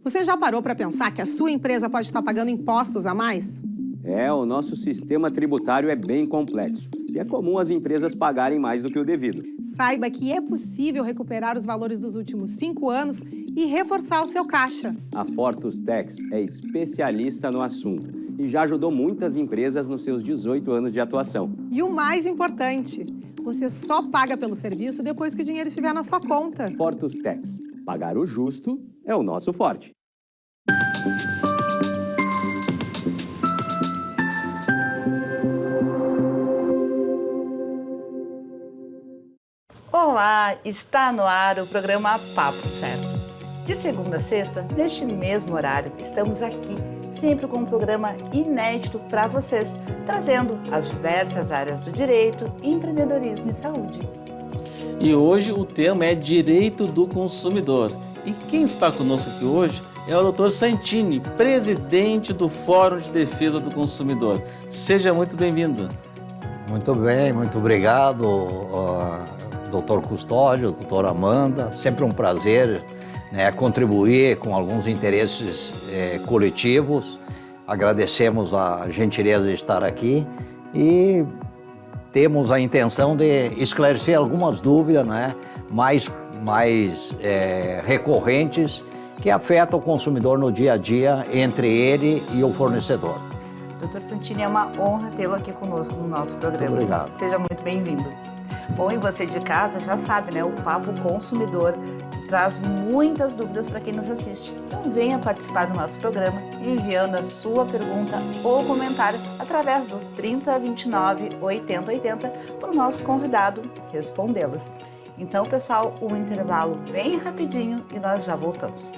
Você já parou para pensar que a sua empresa pode estar pagando impostos a mais? O nosso sistema tributário é bem complexo e é comum as empresas pagarem mais do que o devido. Saiba que é possível recuperar os valores dos últimos 5 anos e reforçar o seu caixa. A Fortus Tax é especialista no assunto e já ajudou muitas empresas nos seus 18 anos de atuação. E o mais importante, você só paga pelo serviço depois que o dinheiro estiver na sua conta. Fortus Tax. Pagar o justo é o nosso forte. Olá, está no ar o programa Papo Certo. De segunda a sexta, neste mesmo horário, estamos aqui, sempre com um programa inédito para vocês, trazendo as diversas áreas do direito, empreendedorismo e saúde. E hoje o tema é Direito do Consumidor. E quem está conosco aqui hoje é o Dr. Santini, presidente do Fórum de Defesa do Consumidor. Seja muito bem-vindo. Muito bem, muito obrigado, doutor Custódio, doutora Amanda. Sempre um prazer, né, contribuir com alguns interesses coletivos. Agradecemos a gentileza de estar aqui e temos a intenção de esclarecer algumas dúvidas, né, mais recorrentes que afetam o consumidor no dia a dia entre ele e o fornecedor. Dr. Santini, é uma honra tê-lo aqui conosco no nosso programa. Muito obrigado. Seja muito bem-vindo. Bom, e você de casa já sabe, né? O Papo Consumidor traz muitas dúvidas para quem nos assiste. Então venha participar do nosso programa enviando a sua pergunta ou comentário através do 3029 8080 para o nosso convidado respondê-las. Então, pessoal, um intervalo bem rapidinho e nós já voltamos.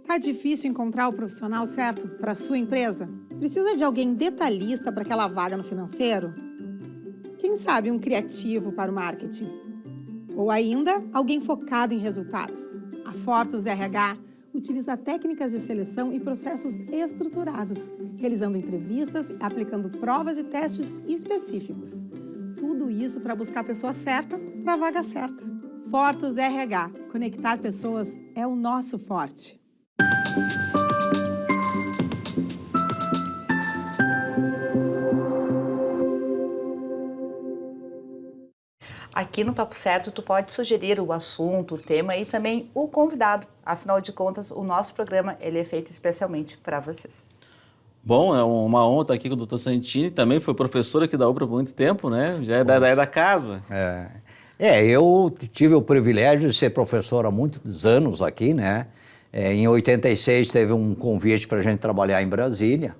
Tá difícil encontrar o profissional certo para a sua empresa? Precisa de alguém detalhista para aquela vaga no financeiro? Quem sabe um criativo para o marketing? Ou ainda, alguém focado em resultados? A Fortus RH utiliza técnicas de seleção e processos estruturados, realizando entrevistas, aplicando provas e testes específicos. Tudo isso para buscar a pessoa certa para a vaga certa. Fortus RH. Conectar pessoas é o nosso forte. Aqui no Papo Certo, tu pode sugerir o assunto, o tema e também o convidado. Afinal de contas, o nosso programa ele é feito especialmente para vocês. Bom, é uma honra estar aqui com o Dr. Santini, também foi professor aqui da UBRA por muito tempo, né? Já é da casa. Eu tive o privilégio de ser professor há muitos anos aqui, né? Em 86 teve um convite para a gente trabalhar em Brasília,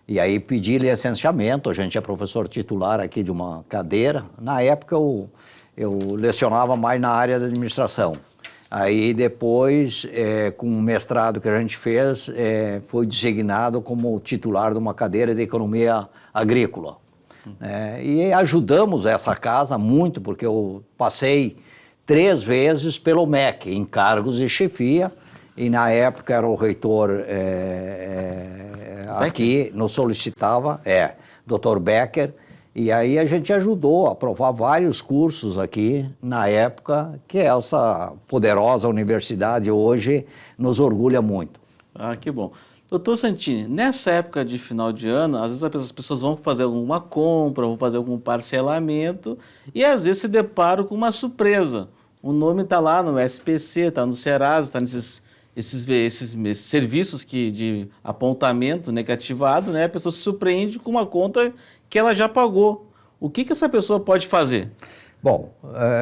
e aí pedi licenciamento, a gente é professor titular aqui de uma cadeira. Na época eu lecionava mais na área da administração. Aí depois, com o mestrado que a gente fez, foi designado como titular de uma cadeira de economia agrícola. E ajudamos essa casa muito, porque eu passei 3 vezes pelo MEC, em cargos de chefia, e na época era o reitor aqui, nos solicitava, Dr. Becker, e aí a gente ajudou a aprovar vários cursos aqui na época, que essa poderosa universidade hoje nos orgulha muito. Ah, que bom. Doutor Santini, nessa época de final de ano, às vezes as pessoas vão fazer alguma compra, vão fazer algum parcelamento e às vezes se deparam com uma surpresa. O nome está lá no SPC, está no Serasa, está nesses serviços de apontamento negativado, né? A pessoa se surpreende com uma conta que ela já pagou. O que essa pessoa pode fazer? Bom,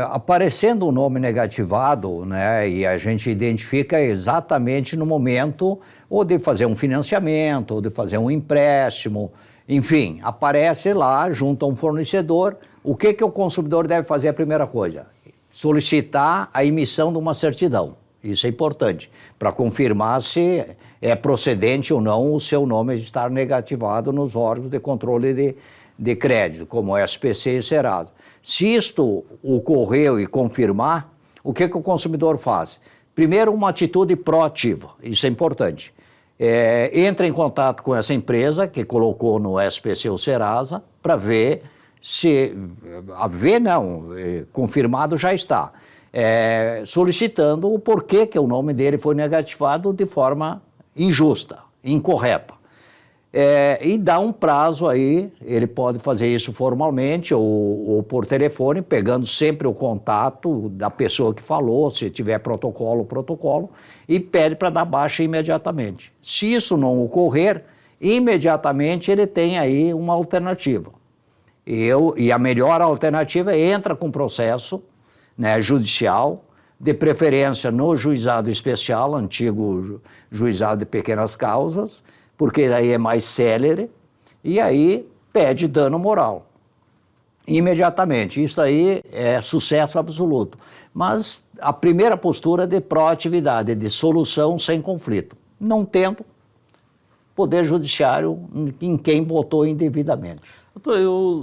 aparecendo o nome negativado, né, e a gente identifica exatamente no momento ou de fazer um financiamento, ou de fazer um empréstimo, enfim, aparece lá junto a um fornecedor. O que o consumidor deve fazer? A primeira coisa, solicitar a emissão de uma certidão. Isso é importante, para confirmar se é procedente ou não o seu nome estar negativado nos órgãos de controle de crédito, como o SPC e Serasa. Se isto ocorreu e confirmar, o que o consumidor faz? Primeiro, uma atitude proativa, isso é importante. Entra em contato com essa empresa que colocou no SPC ou Serasa para ver se haver não, confirmado já está, solicitando o porquê que o nome dele foi negativado de forma injusta, incorreta. E dá um prazo aí, ele pode fazer isso formalmente ou por telefone, pegando sempre o contato da pessoa que falou, se tiver protocolo, e pede para dar baixa imediatamente. Se isso não ocorrer, imediatamente ele tem aí uma alternativa. E a melhor alternativa é entra com processo, né, judicial, de preferência no juizado especial, antigo juizado de pequenas causas, porque aí é mais célere, e aí pede dano moral. Imediatamente. Isso aí é sucesso absoluto. Mas a primeira postura é de proatividade, de solução sem conflito. Não tendo poder judiciário em quem botou indevidamente. Doutor,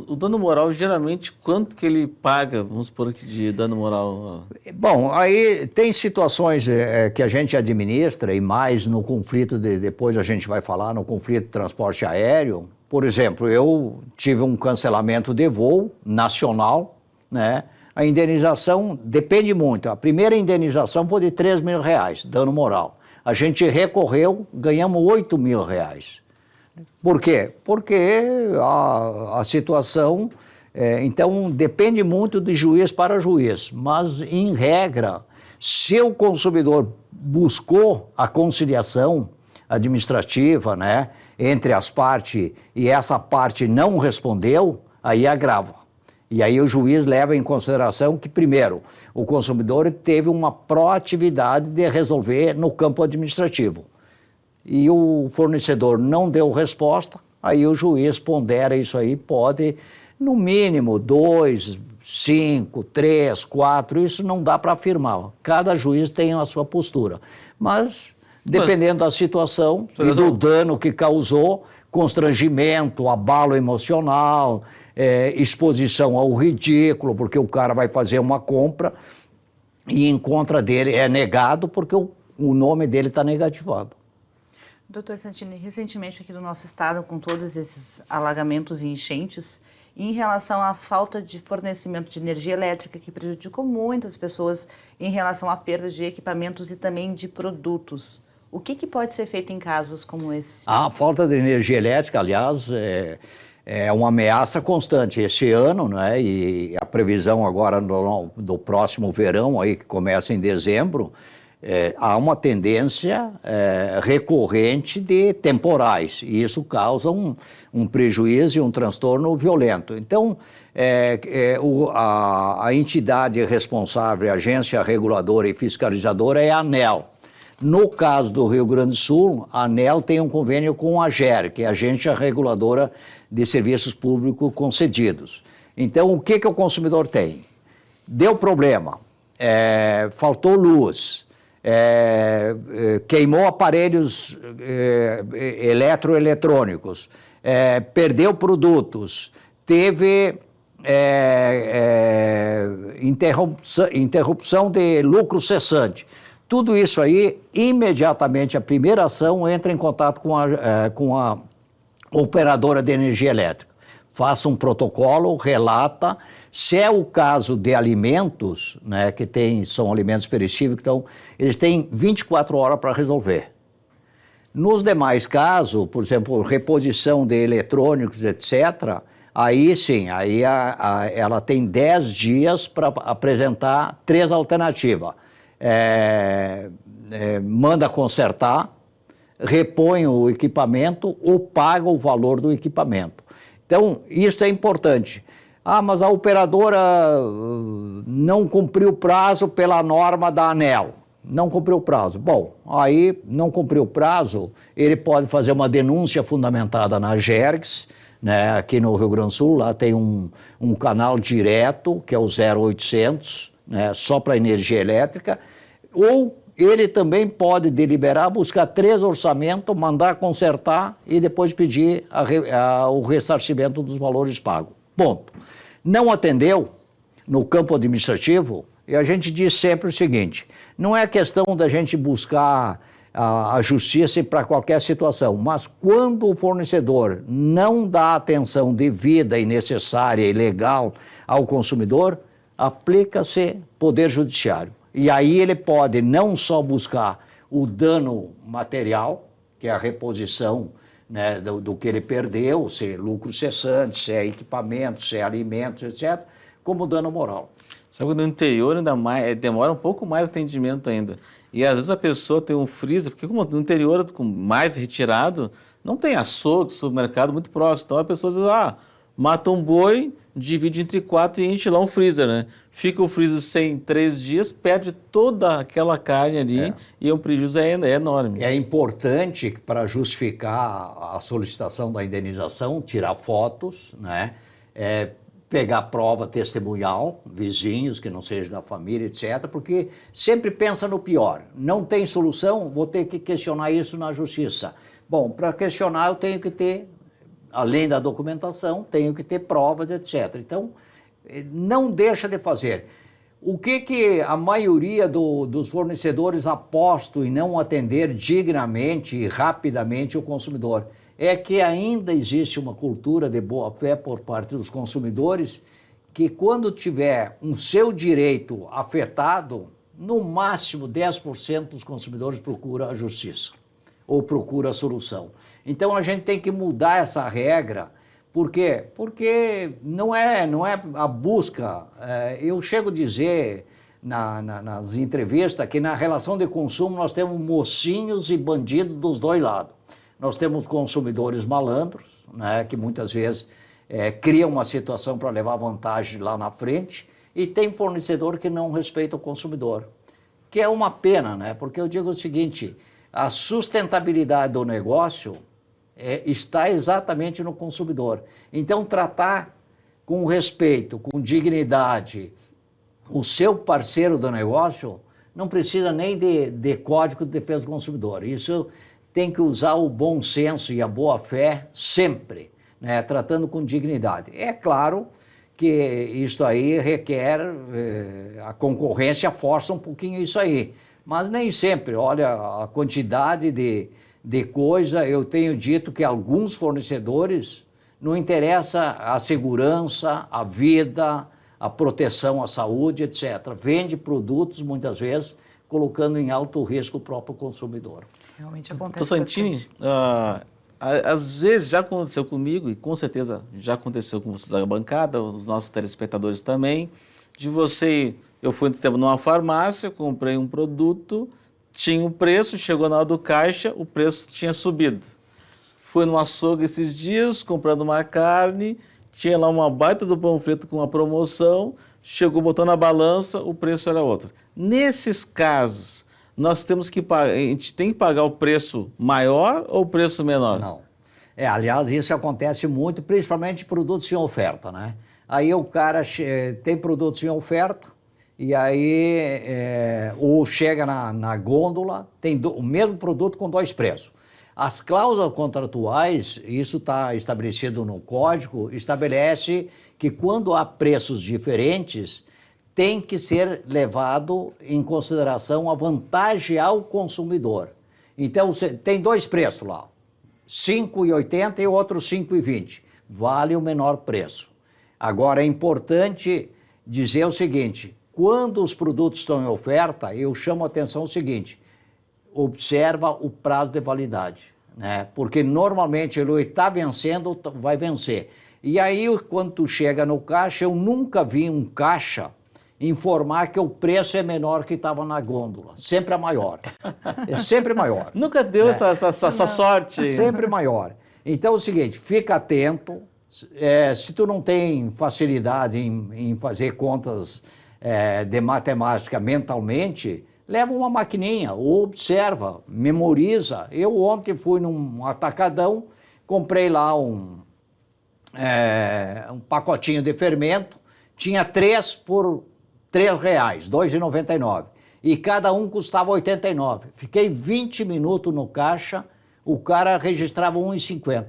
o dano moral, geralmente, quanto que ele paga, vamos supor aqui, de dano moral? Bom, aí tem situações que a gente administra, e mais no conflito, depois a gente vai falar, no conflito de transporte aéreo. Por exemplo, eu tive um cancelamento de voo nacional, né? A indenização depende muito. A primeira indenização foi de R$3.000, dano moral. A gente recorreu, ganhamos R$8.000. Por quê? Porque a situação, então, depende muito de juiz para juiz, mas, em regra, se o consumidor buscou a conciliação administrativa, né, entre as partes e essa parte não respondeu, aí agrava. E aí o juiz leva em consideração que, primeiro, o consumidor teve uma proatividade de resolver no campo administrativo. E o fornecedor não deu resposta, aí o juiz pondera isso aí, pode, no mínimo, 2, 5, 3, 4, isso não dá para afirmar. Cada juiz tem a sua postura. Mas, dependendo da situação e do dano que causou, constrangimento, abalo emocional, exposição ao ridículo, porque o cara vai fazer uma compra e em contra dele é negado porque o nome dele está negativado. Doutor Santini, recentemente aqui no nosso estado, com todos esses alagamentos e enchentes, em relação à falta de fornecimento de energia elétrica, que prejudicou muitas pessoas em relação à perda de equipamentos e também de produtos, o que pode ser feito em casos como esse? A falta de energia elétrica, aliás, é uma ameaça constante. Este ano, né, e a previsão agora do próximo verão, aí, que começa em dezembro, há uma tendência recorrente de temporais, e isso causa um prejuízo e um transtorno violento. Então, a entidade responsável, a agência reguladora e fiscalizadora é a ANEEL. No caso do Rio Grande do Sul, a ANEEL tem um convênio com a AGER, que é a Agência Reguladora de Serviços Públicos Concedidos. Então, o que o consumidor tem? Deu problema, faltou luz, queimou aparelhos eletroeletrônicos, perdeu produtos, teve interrupção de lucro cessante. Tudo isso aí, imediatamente, a primeira ação entra em contato com a operadora de energia elétrica. Faça um protocolo, relata. Se é o caso de alimentos, né, são alimentos perecíveis, então eles têm 24 horas para resolver. Nos demais casos, por exemplo, reposição de eletrônicos, etc., aí sim, ela tem 10 dias para apresentar 3 alternativas. Manda consertar, repõe o equipamento ou paga o valor do equipamento. Então, isso é importante. Mas a operadora não cumpriu o prazo pela norma da ANEEL. Não cumpriu o prazo. Bom, aí não cumpriu o prazo, ele pode fazer uma denúncia fundamentada na GERGS, né, aqui no Rio Grande do Sul, lá tem um canal direto, que é o 0800, né, só para energia elétrica, ou ele também pode deliberar, buscar 3 orçamentos, mandar consertar e depois pedir o ressarcimento dos valores pagos. Ponto. Não atendeu no campo administrativo, e a gente diz sempre o seguinte, não é questão da gente buscar a justiça para qualquer situação. Mas quando o fornecedor não dá atenção devida e necessária e legal ao consumidor, aplica-se poder judiciário. E aí ele pode não só buscar o dano material, que é a reposição, né, do que ele perdeu, se é lucro cessante, se é equipamento, se é alimentos, etc., como dano moral. Sabe que no interior ainda mais, demora um pouco mais atendimento ainda. E às vezes a pessoa tem um freezer, porque como no interior, mais retirado, não tem açougue, supermercado muito próximo. Então a pessoa diz, mata um boi, divide entre 4 e enche lá um freezer, né? Fica o freezer sem 3 dias, perde toda aquela carne ali e o prejuízo é enorme. É importante, para justificar a solicitação da indenização, tirar fotos, né? Pegar prova testemunhal, vizinhos que não sejam da família, etc., porque sempre pensa no pior. Não tem solução, vou ter que questionar isso na justiça. Bom, para questionar eu tenho que ter, além da documentação, tenho que ter provas, etc. Então, não deixa de fazer. O que a maioria dos fornecedores apostam em não atender dignamente e rapidamente o consumidor? É que ainda existe uma cultura de boa-fé por parte dos consumidores que quando tiver um seu direito afetado, no máximo 10% dos consumidores procura a justiça ou procura a solução. Então a gente tem que mudar essa regra. Por quê? Porque não é a busca. Eu chego a dizer nas entrevistas que na relação de consumo nós temos mocinhos e bandidos dos dois lados. Nós temos consumidores malandros, né, que muitas vezes criam uma situação para levar vantagem lá na frente, e tem fornecedor que não respeita o consumidor, que é uma pena, né? Porque eu digo o seguinte, a sustentabilidade do negócio está exatamente no consumidor. Então, tratar com respeito, com dignidade, o seu parceiro do negócio não precisa nem de Código de Defesa do Consumidor. Isso tem que usar o bom senso e a boa-fé sempre, né, tratando com dignidade. É claro que isso aí requer, a concorrência força um pouquinho isso aí, mas nem sempre. Olha, a quantidade de coisa, eu tenho dito que alguns fornecedores não interessa a segurança, a vida, a proteção à saúde, etc. Vende produtos, muitas vezes, colocando em alto risco o próprio consumidor. Realmente acontece Doutor Santini, às vezes já aconteceu comigo, e com certeza já aconteceu com vocês da bancada, os nossos telespectadores também, eu fui numa farmácia, comprei um produto, tinha um preço, chegou na hora do caixa, o preço tinha subido. Fui no açougue esses dias, comprando uma carne, tinha lá uma baita do panfleto com uma promoção, chegou botando na balança, o preço era outro. Nesses casos, nós temos que pagar, a gente tem que pagar o preço maior ou o preço menor? Não. Aliás, isso acontece muito, principalmente produtos em oferta, né? Aí o cara tem produtos em oferta, e aí ou chega na gôndola, tem o mesmo produto com 2 preços. As cláusulas contratuais, isso está estabelecido no código, estabelece que quando há preços diferentes, tem que ser levado em consideração a vantagem ao consumidor. Então, tem 2 preços lá, R$ 5,80 e o outro R$ 5,20. Vale o menor preço. Agora, é importante dizer o seguinte, quando os produtos estão em oferta, eu chamo a atenção o seguinte, observa o prazo de validade, né? Porque normalmente ele está vencendo, vai vencer. E aí, quando tu chega no caixa, eu nunca vi um caixa informar que o preço é menor que estava na gôndola. Sempre é maior. É sempre maior. Nunca deu, né, essa sorte. Sempre maior. Então é o seguinte, fica atento. Se tu não tem facilidade em fazer contas de matemática mentalmente, leva uma maquininha, observa, memoriza. Eu ontem fui num atacadão, comprei lá um pacotinho de fermento, tinha 3 por R$ 3,00, R$ 2,99. E cada um custava R$ 89. Fiquei 20 minutos no caixa, o cara registrava R$ 1,50.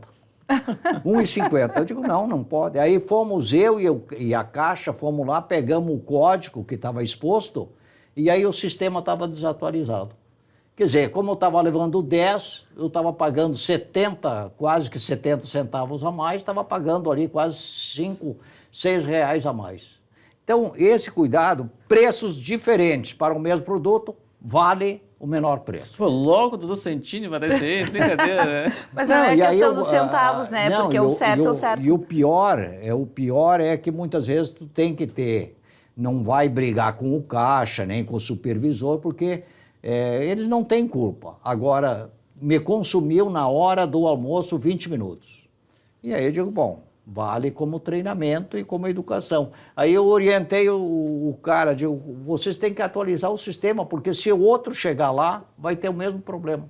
R$ 1,50. Eu digo, não pode. Aí fomos eu e a caixa, fomos lá, pegamos o código que estava exposto, e aí o sistema estava desatualizado. Quer dizer, como eu estava levando 10, eu estava pagando 70, quase que 70 centavos a mais, estava pagando ali quase 5, 6 reais a mais. Então, esse cuidado, preços diferentes para o mesmo produto, vale o menor preço. Pô, logo Dudu Santini vai dar isso aí, brincadeira, né? Mas não é questão dos centavos, né? Não, porque o certo é o certo. E o pior é que muitas vezes tu tem que ter, não vai brigar com o caixa, nem com o supervisor, porque eles não têm culpa. Agora, me consumiu na hora do almoço 20 minutos. E aí eu digo, bom, vale como treinamento e como educação. Aí eu orientei o cara, digo, vocês têm que atualizar o sistema, porque se o outro chegar lá, vai ter o mesmo problema.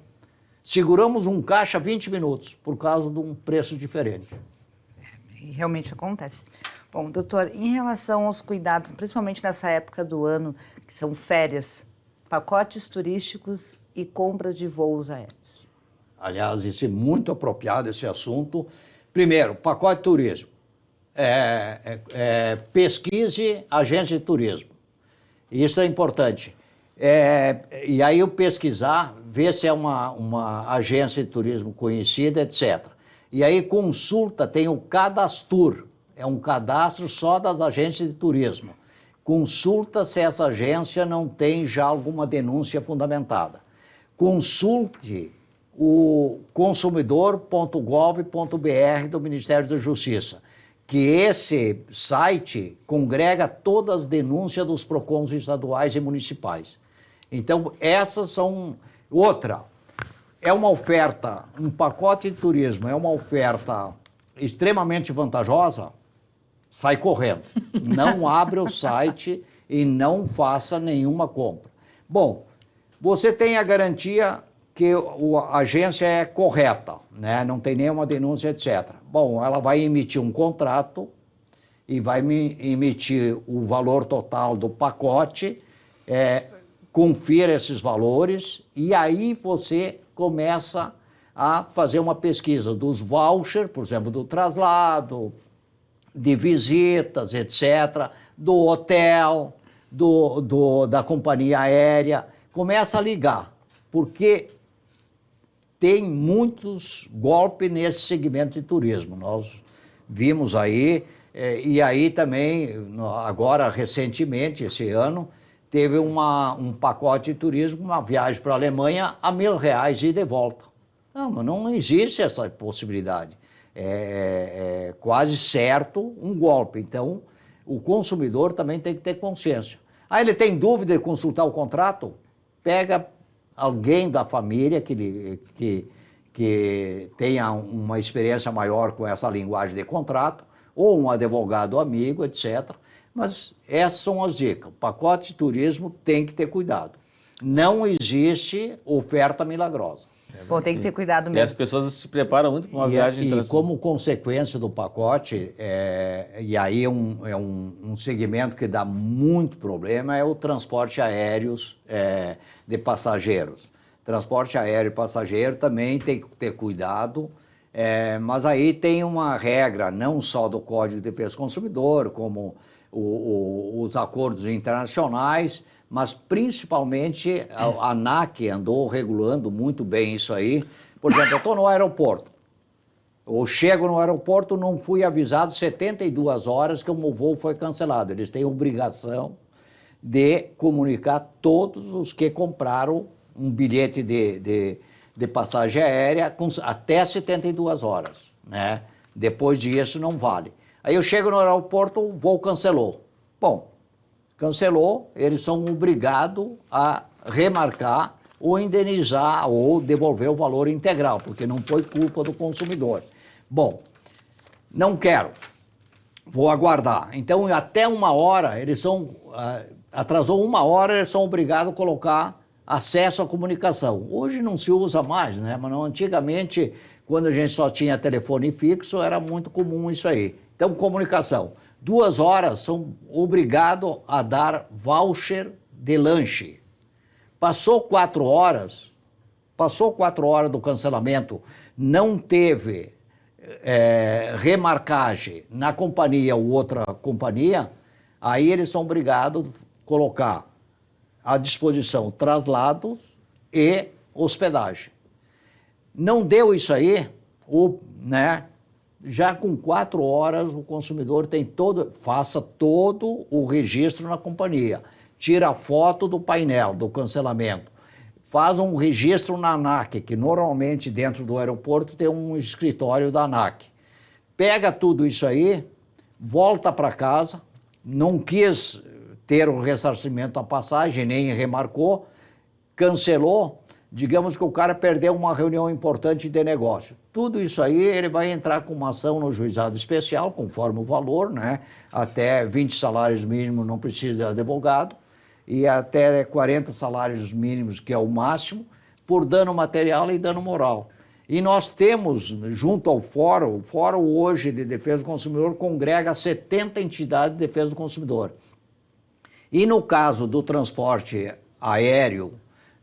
Seguramos um caixa 20 minutos, por causa de um preço diferente. E realmente acontece. Bom, doutor, em relação aos cuidados, principalmente nessa época do ano, que são férias, pacotes turísticos e compras de voos aéreos. Aliás, isso é muito apropriado, esse assunto. Primeiro, pacote de turismo. Pesquise agência de turismo. Isso é importante. E aí eu pesquisar, ver se é uma agência de turismo conhecida, etc. E aí consulta, tem o Cadastur, é um cadastro só das agências de turismo. Consulta se essa agência não tem já alguma denúncia fundamentada. Consulte o consumidor.gov.br do Ministério da Justiça, que esse site congrega todas as denúncias dos PROCONs estaduais e municipais. Então, essas são... Outra, é uma oferta, um pacote de turismo, é uma oferta extremamente vantajosa, sai correndo. Não abre o site e não faça nenhuma compra. Bom, você tem a garantia que a agência é correta, né? Não tem nenhuma denúncia, etc. Bom, ela vai emitir um contrato e vai emitir o valor total do pacote, confira esses valores e aí você começa a fazer uma pesquisa dos vouchers, por exemplo, do traslado, de visitas, etc., do hotel, da companhia aérea. Começa a ligar, porque tem muitos golpes nesse segmento de turismo. Nós vimos aí, e aí também, agora recentemente, esse ano, teve um pacote de turismo, uma viagem para a Alemanha a R$1.000 ida e de volta. Não, mas não existe essa possibilidade. É quase certo um golpe. Então, o consumidor também tem que ter consciência. Ah, ele tem dúvida de consultar o contrato? Pega alguém da família que tenha uma experiência maior com essa linguagem de contrato, ou um advogado amigo, etc. Mas essas são as dicas. O pacote de turismo tem que ter cuidado. Não existe oferta milagrosa. Bom, tem que ter cuidado mesmo. E as pessoas se preparam muito para uma viagem E como consequência do pacote, e aí é um segmento que dá muito problema, é o transporte aéreo de passageiros. Transporte aéreo e passageiro também tem que ter cuidado, mas aí tem uma regra, não só do Código de Defesa do Consumidor, como os acordos internacionais, mas principalmente a ANAC andou regulando muito bem isso aí. Por exemplo, eu estou no aeroporto, ou chego no aeroporto, não fui avisado 72 horas que o meu voo foi cancelado. Eles têm obrigação de comunicar todos os que compraram um bilhete de passagem aérea até 72 horas, né? Depois disso não vale. Aí eu chego no aeroporto, o voo cancelou. Bom, cancelou, eles são obrigados a remarcar ou indenizar ou devolver o valor integral, porque não foi culpa do consumidor. Bom, não quero, vou aguardar. Então, até 1 hora, atrasou 1 hora, eles são obrigados a colocar acesso à comunicação. Hoje não se usa mais, né? Mas antigamente, quando a gente só tinha telefone fixo, era muito comum isso aí. Então, comunicação. 2 horas são obrigados a dar voucher de lanche. Passou 4 horas do cancelamento, não teve remarcagem na companhia ou outra companhia, aí eles são obrigados a colocar à disposição traslados e hospedagem. Não deu isso aí, né? Já com 4 horas o consumidor faça todo o registro na companhia, tira a foto do painel, do cancelamento, faz um registro na ANAC, que normalmente dentro do aeroporto tem um escritório da ANAC. Pega tudo isso aí, volta para casa, não quis ter o ressarcimento da passagem, nem remarcou, cancelou, digamos que o cara perdeu uma reunião importante de negócio. Tudo isso aí ele vai entrar com uma ação no juizado especial, conforme o valor, né? Até 20 salários mínimos não precisa de advogado, e até 40 salários mínimos, que é o máximo, por dano material e dano moral. E nós temos, junto ao Fórum, o Fórum hoje de Defesa do Consumidor congrega 70 entidades de defesa do consumidor. E no caso do transporte aéreo,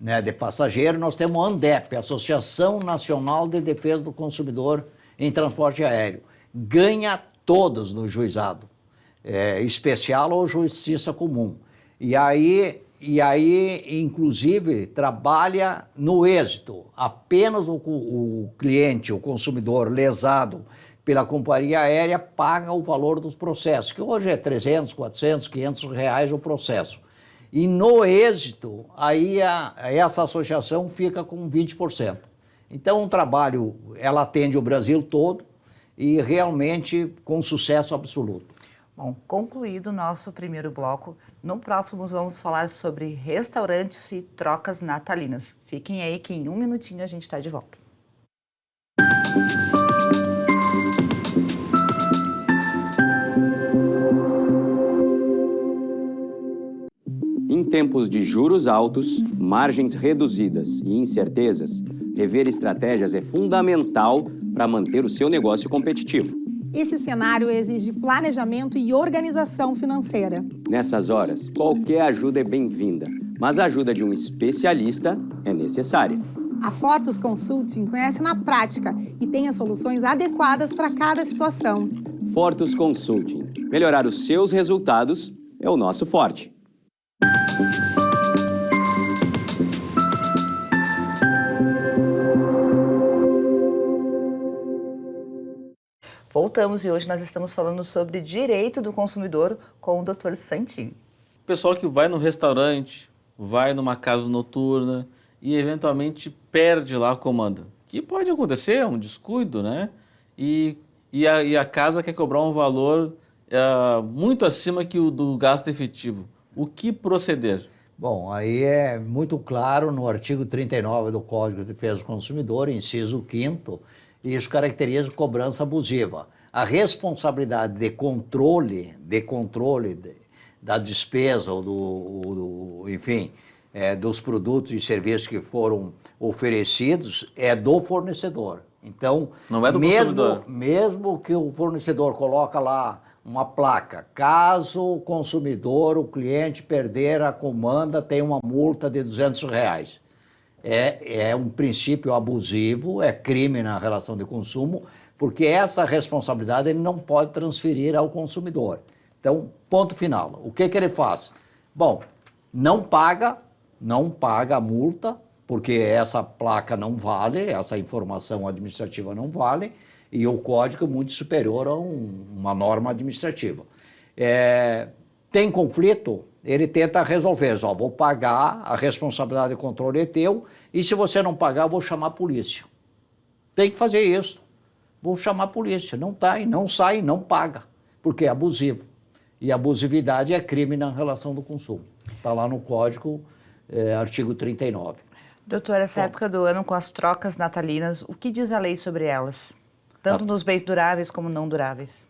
né, de passageiro, nós temos a ANDEP, Associação Nacional de Defesa do Consumidor em Transporte Aéreo. Ganha todos no juizado, especial ou justiça comum. E aí, inclusive, trabalha no êxito. Apenas o cliente, o consumidor lesado pela companhia aérea paga o valor dos processos, que hoje é 300, 400, 500 reais o processo. E no êxito, aí essa associação fica com 20%. Então, ela atende o Brasil todo e realmente com sucesso absoluto. Bom, concluído o nosso primeiro bloco, no próximo vamos falar sobre restaurantes e trocas natalinas. Fiquem aí que em 1 minutinho a gente está de volta. Em tempos de juros altos, margens reduzidas e incertezas, rever estratégias é fundamental para manter o seu negócio competitivo. Esse cenário exige planejamento e organização financeira. Nessas horas, qualquer ajuda é bem-vinda, mas a ajuda de um especialista é necessária. A Fortus Consulting conhece na prática e tem as soluções adequadas para cada situação. Fortus Consulting. Melhorar os seus resultados é o nosso forte. Voltamos e hoje nós estamos falando sobre direito do consumidor com o Dr. Santini. O pessoal que vai no restaurante, vai numa casa noturna e eventualmente perde lá a comanda. Que pode acontecer, é um descuido, né? E a casa quer cobrar um valor muito acima que o do gasto efetivo. O que proceder? Bom, aí é muito claro no artigo 39 do Código de Defesa do Consumidor, inciso 5º, isso caracteriza cobrança abusiva. A responsabilidade de controle da despesa ou enfim, dos produtos e serviços que foram oferecidos é do fornecedor. Então, não é do consumidor. Mesmo que o fornecedor coloca lá uma placa, caso o consumidor, o cliente perder a comanda, tem uma multa de R$200. É um princípio abusivo, é crime na relação de consumo, porque essa responsabilidade ele não pode transferir ao consumidor. Então, ponto final. O que ele faz? Bom, não paga a multa, porque essa placa não vale, essa informação administrativa não vale, e o código é muito superior a uma norma administrativa. Tem conflito? Ele tenta resolver, vou pagar, a responsabilidade de controle é teu, e se você não pagar, eu vou chamar a polícia. Tem que fazer isso. Vou chamar a polícia. Não sai, não paga, porque é abusivo. E abusividade é crime na relação do consumo. Está lá no Código, artigo 39. Doutor, essa época do ano com as trocas natalinas, o que diz a lei sobre elas? Tanto nos bens duráveis como não duráveis.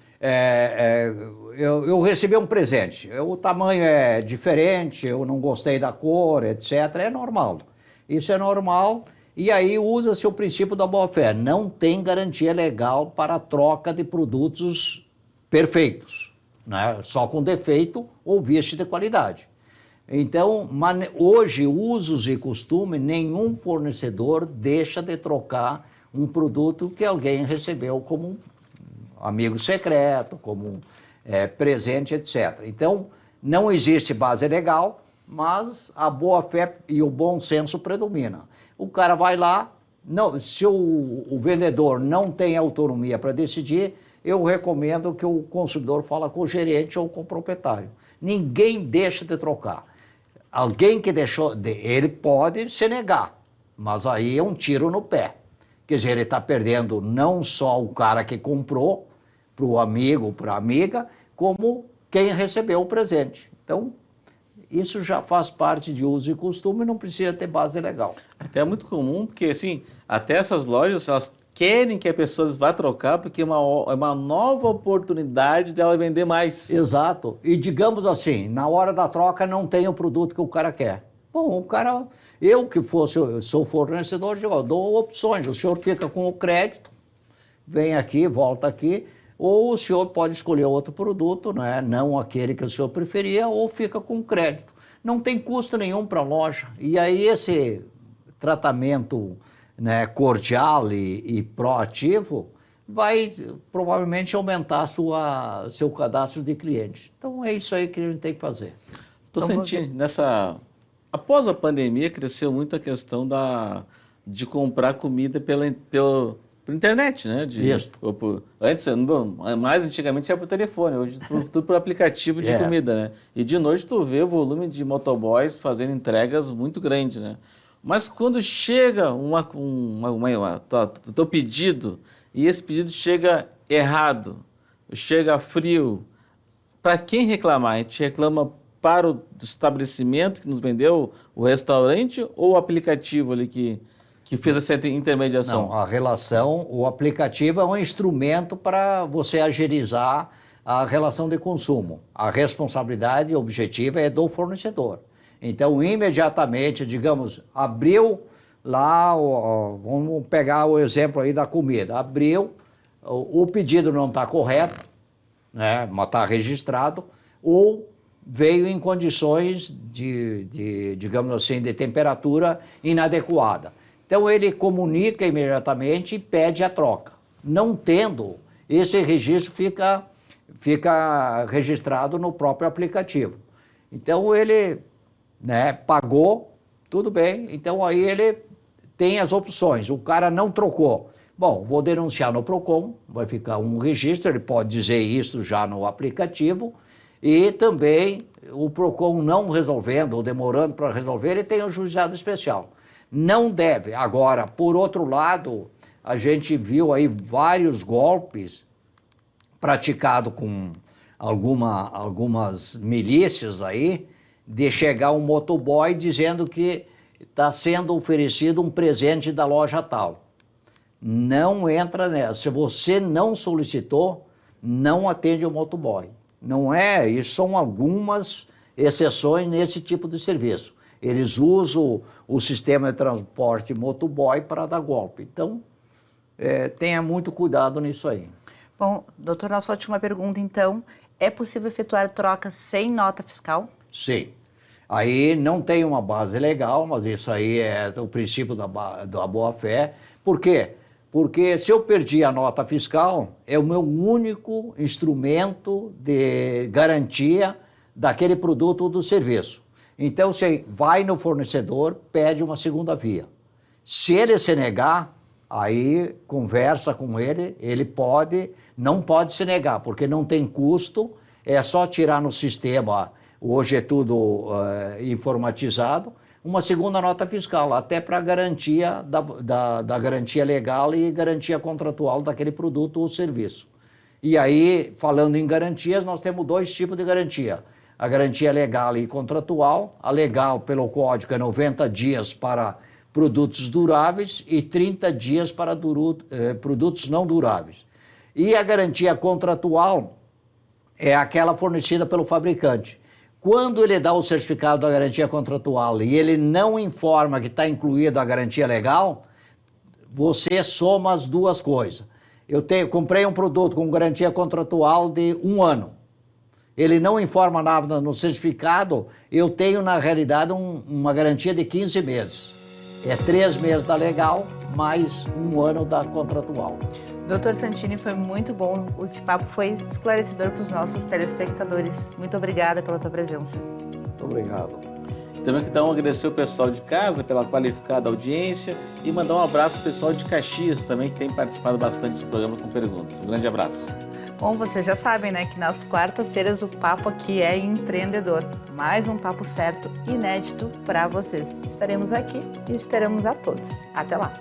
Eu recebi um presente, o tamanho é diferente, eu não gostei da cor, etc. É normal. Isso é normal. E aí usa-se o princípio da boa-fé. Não tem garantia legal para a troca de produtos perfeitos, né? Só com defeito ou vice de qualidade. Então, hoje, usos e costume, nenhum fornecedor deixa de trocar um produto que alguém recebeu como amigo secreto, como presente, etc. Então, não existe base legal, mas a boa-fé e o bom senso predomina. O cara vai lá, não, se o vendedor não tem autonomia para decidir, eu recomendo que o consumidor fale com o gerente ou com o proprietário. Ninguém deixa de trocar. Alguém que deixou, ele pode se negar, mas aí é um tiro no pé. Quer dizer, ele está perdendo não só o cara que comprou, para o amigo, para a amiga, como quem recebeu o presente. Então, isso já faz parte de uso e costume e não precisa ter base legal. Até é muito comum, porque assim, até essas lojas, elas querem que a pessoa vá trocar, porque é uma nova oportunidade dela vender mais. Exato. E digamos assim, na hora da troca não tem o produto que o cara quer. Bom, o cara, eu que sou fornecedor, eu dou opções. O senhor fica com o crédito, vem aqui, volta aqui, ou o senhor pode escolher outro produto, né? Não aquele que o senhor preferia, ou fica com crédito. Não tem custo nenhum para a loja. E aí esse tratamento, né, cordial e proativo vai provavelmente aumentar seu cadastro de clientes. Então é isso aí que a gente tem que fazer. Estou sentindo, após a pandemia, cresceu muito a questão de comprar comida pela internet, né? Isso. Antes, mais antigamente era por telefone, hoje tudo por aplicativo de comida, né? E de noite tu vê o volume de motoboys fazendo entregas muito grande, né? Mas quando chega o teu pedido e esse pedido chega errado, chega frio, para quem reclamar? A gente reclama para o estabelecimento que nos vendeu, o restaurante, ou o aplicativo ali que fez essa intermediação? Não, a relação, o aplicativo é um instrumento para você agilizar a relação de consumo. A responsabilidade objetiva é do fornecedor. Então, imediatamente, digamos, abriu lá, vamos pegar o exemplo aí da comida, abriu, o pedido não está correto, né, mas está registrado, ou veio em condições digamos assim, de temperatura inadequada. Então, ele comunica imediatamente e pede a troca. Não tendo, esse registro fica registrado no próprio aplicativo. Então, ele, né, pagou, tudo bem, então aí ele tem as opções. O cara não trocou. Bom, vou denunciar no PROCON, vai ficar um registro, ele pode dizer isso já no aplicativo, e também o PROCON não resolvendo ou demorando para resolver, ele tem um juizado especial. Não deve. Agora, por outro lado, a gente viu aí vários golpes praticados com algumas milícias aí, de chegar um motoboy dizendo que está sendo oferecido um presente da loja tal. Não entra nessa. Se você não solicitou, não atende o motoboy. Não é, isso são algumas exceções nesse tipo de serviço. Eles usam o sistema de transporte motoboy para dar golpe. Então, tenha muito cuidado nisso aí. Bom, doutor, nossa última pergunta, então. É possível efetuar trocas sem nota fiscal? Sim. Aí não tem uma base legal, mas isso aí é o princípio da boa-fé. Por quê? Porque se eu perdi a nota fiscal, é o meu único instrumento de garantia daquele produto ou do serviço. Então, você vai no fornecedor, pede uma segunda via. Se ele se negar, aí conversa com ele, não pode se negar, porque não tem custo, é só tirar no sistema, hoje é tudo informatizado, uma segunda nota fiscal, até para garantia da garantia legal e garantia contratual daquele produto ou serviço. E aí, falando em garantias, nós temos dois tipos de garantia. A garantia legal e contratual. A legal, pelo código, é 90 dias para produtos duráveis e 30 dias para produtos não duráveis. E a garantia contratual é aquela fornecida pelo fabricante. Quando ele dá o certificado da garantia contratual e ele não informa que está incluída a garantia legal, você soma as duas coisas. Eu comprei um produto com garantia contratual de 1 ano. Ele não informa nada no certificado, eu tenho, na realidade, uma garantia de 15 meses. É 3 meses da legal, mais 1 ano da contratual. Doutor Santini, foi muito bom. Esse papo foi esclarecedor para os nossos telespectadores. Muito obrigada pela tua presença. Muito obrigado. Também então agradecer o pessoal de casa pela qualificada audiência e mandar um abraço ao pessoal de Caxias também, que tem participado bastante do programa com perguntas. Um grande abraço. Bom, vocês já sabem, né, que nas quartas-feiras o papo aqui é empreendedor. Mais um papo certo, inédito para vocês. Estaremos aqui e esperamos a todos. Até lá!